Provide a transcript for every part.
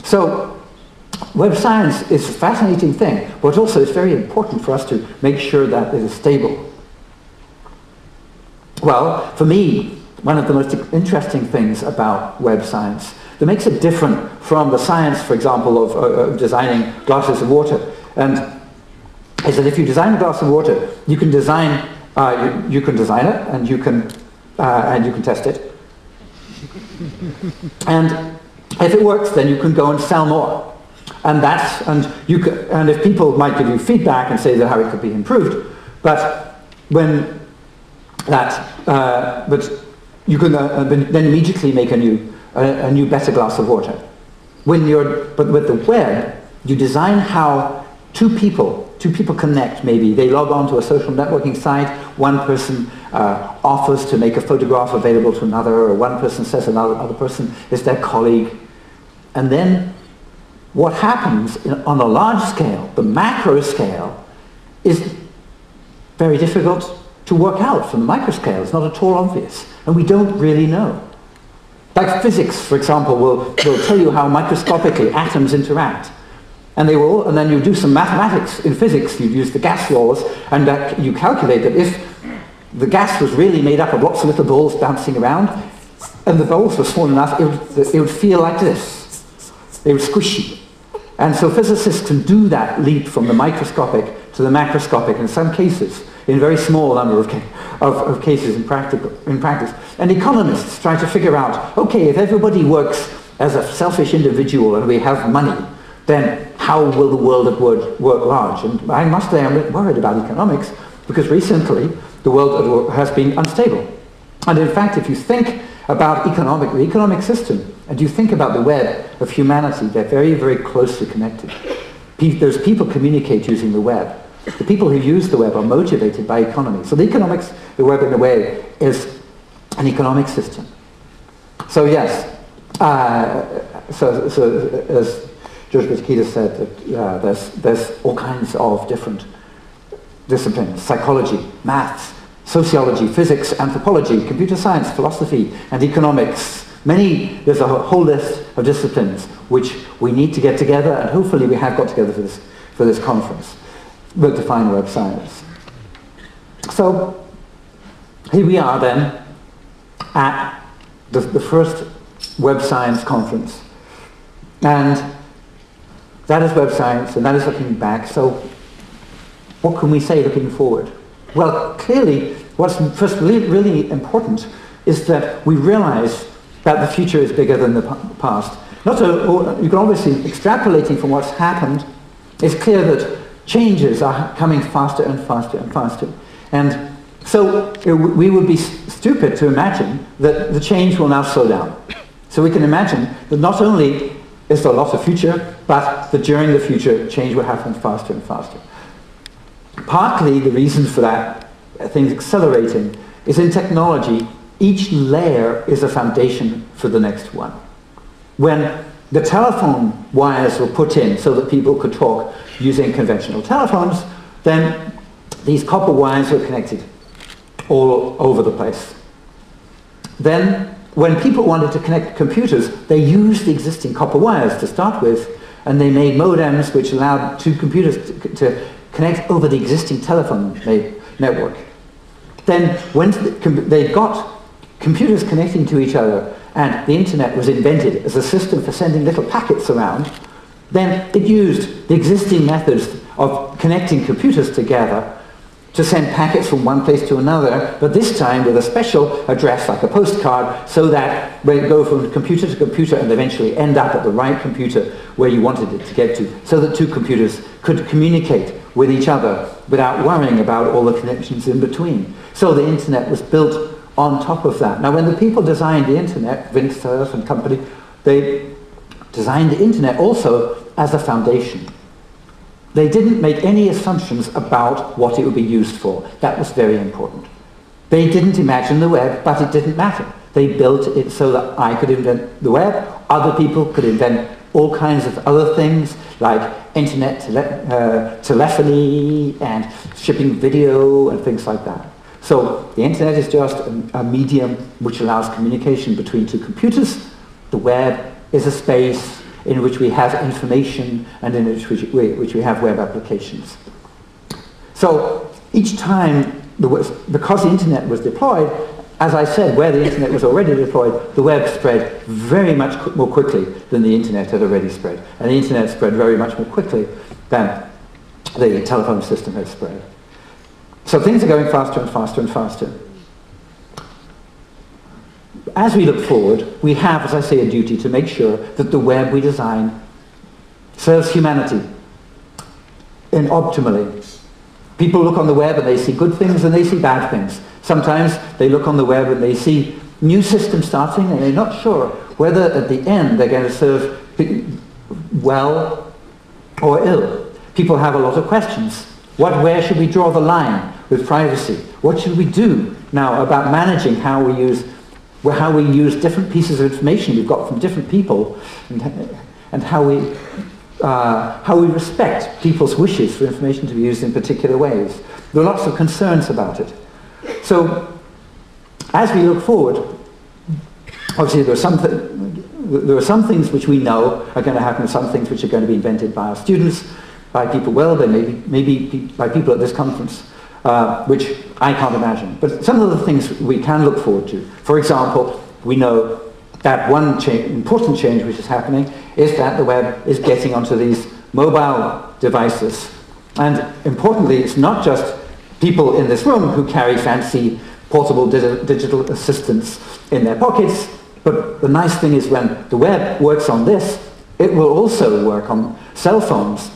So web science is a fascinating thing, but also it's very important for us to make sure that it is stable. Well, for me, one of the most interesting things about web science that makes it different from the science, for example, of designing glasses of water, and is that if you design a glass of water, you can design you can design it, and you can test it, and if it works, then you can go and sell more, and if people might give you feedback and say that how it could be improved, but you can then immediately make a new better glass of water. But with the web, you design how two people connect. Maybe they log on to a social networking site, one person offers to make a photograph available to another, or one person says another person is their colleague. And then what happens on a large scale, the macro scale, is very difficult to work out from the micro scale. It's not at all obvious, and we don't really know. Like physics, for example, will tell you how microscopically atoms interact. And then you do some mathematics in physics. You use the gas laws, and you calculate that if the gas was really made up of lots of little balls bouncing around, and the balls were small enough, it would feel like this. They were squishy. And so physicists can do that leap from the microscopic to the macroscopic in some cases, in a very small number of cases in practice. And economists try to figure out, okay, if everybody works as a selfish individual and we have money, then how will the world at work large? And I must say I'm a bit worried about economics, because recently the world at work has been unstable. And in fact, if you think about the economic system, and you think about the web of humanity, they're very, very closely connected. Those people communicate using the web. The people who use the web are motivated by economy. So the web in a way is an economic system. So yes, so as George Boutikidis said, that there's all kinds of different disciplines: psychology, maths, sociology, physics, anthropology, computer science, philosophy, and economics. There's a whole list of disciplines which we need to get together, and hopefully we have got together for this conference. Will define web science. So here we are then at the first web science conference, and that is web science, and that is looking back. So what can we say looking forward? Well, clearly what's first really important is that we realize that the future is bigger than the past. You can obviously, extrapolating from what's happened, it's clear that changes are coming faster and faster and faster. And so we would be stupid to imagine that the change will now slow down. So we can imagine that not only is there a lot of future, but that during the future, change will happen faster and faster. Partly the reason for that, things accelerating, is in technology, each layer is a foundation for the next one. When the telephone wires were put in so that people could talk using conventional telephones, then these copper wires were connected all over the place. Then, when people wanted to connect computers, they used the existing copper wires to start with, and they made modems which allowed two computers to connect over the existing telephone network. Then, when they got computers connecting to each other, and the internet was invented as a system for sending little packets around, then it used the existing methods of connecting computers together to send packets from one place to another, but this time with a special address like a postcard, so that when it go from computer to computer and eventually end up at the right computer where you wanted it to get to, so that two computers could communicate with each other without worrying about all the connections in between. So the internet was built on top of that. Now, when the people designed the internet, Vince Cerf and company, they designed the internet also as a foundation. They didn't make any assumptions about what it would be used for. That was very important. They didn't imagine the web, but it didn't matter. They built it so that I could invent the web, other people could invent all kinds of other things, like internet telephony and shipping video and things like that. So the internet is just a medium which allows communication between two computers. The web is a space in which we have information and in which we have web applications. So each time, because the internet was deployed, as I said, where the internet was already deployed, the web spread very much more quickly than the internet had already spread. And the internet spread very much more quickly than the telephone system had spread. So things are going faster and faster and faster. As we look forward, we have, as I say, a duty to make sure that the web we design serves humanity optimally. People look on the web and they see good things and they see bad things. Sometimes they look on the web and they see new systems starting and they're not sure whether at the end they're going to serve well or ill. People have a lot of questions. Where should we draw the line with privacy? What should we do now about managing how we use different pieces of information we've got from different people, and how we respect people's wishes for information to be used in particular ways? There are lots of concerns about it. So, as we look forward, obviously there are some things which we know are going to happen, some things which are going to be invented by our students, by people, maybe by people at this conference, which I can't imagine. But some of the things we can look forward to. For example, we know that one important change which is happening is that the web is getting onto these mobile devices. And importantly, it's not just people in this room who carry fancy portable digital assistants in their pockets, but the nice thing is when the web works on this, it will also work on cell phones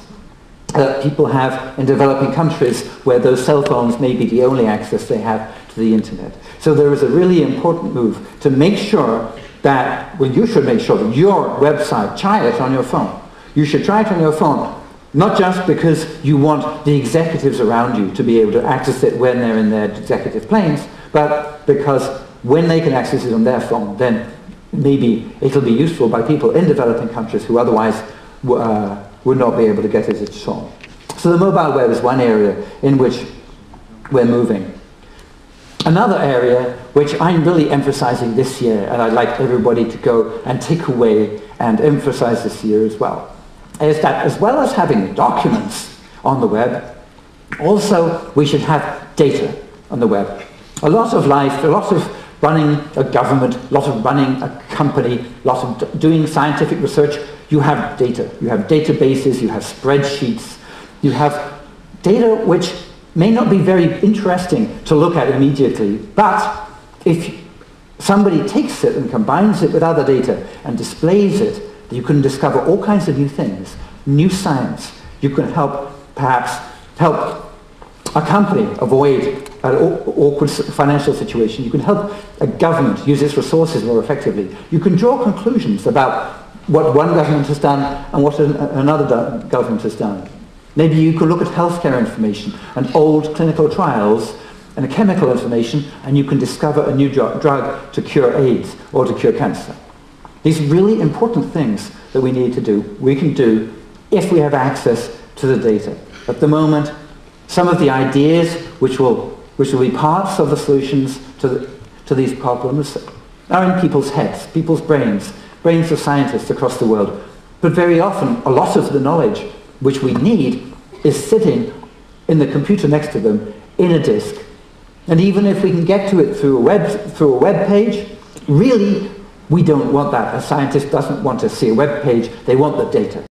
that people have in developing countries where those cell phones may be the only access they have to the internet. So there is a really important move to make sure that, well, you should make sure that your website, try it on your phone. You should try it on your phone, not just because you want the executives around you to be able to access it when they're in their executive planes, but because when they can access it on their phone, then maybe it'll be useful by people in developing countries who otherwise would not be able to get it at all. So the mobile web is one area in which we're moving. Another area which I'm really emphasizing this year, and I'd like everybody to go and take away and emphasize this year as well, is that as well as having documents on the web, also we should have data on the web. A lot of life, a lot of running a government, a lot of running a company, a lot of doing scientific research, you have data. You have databases, you have spreadsheets, you have data which may not be very interesting to look at immediately, but if somebody takes it and combines it with other data and displays it, you can discover all kinds of new things, new science. You can perhaps help a company avoid an awkward financial situation. You can help a government use its resources more effectively. You can draw conclusions about what one government has done and what another government has done. Maybe you could look at healthcare information and old clinical trials and chemical information, and you can discover a new drug to cure AIDS or to cure cancer. These really important things that we need to do, we can do if we have access to the data. At the moment, some of the ideas which will be parts of the solutions to these problems are in people's heads, people's brains of scientists across the world. But very often, a lot of the knowledge which we need is sitting in the computer next to them in a disk. And even if we can get to it through a web page, really, we don't want that. A scientist doesn't want to see a web page, they want the data.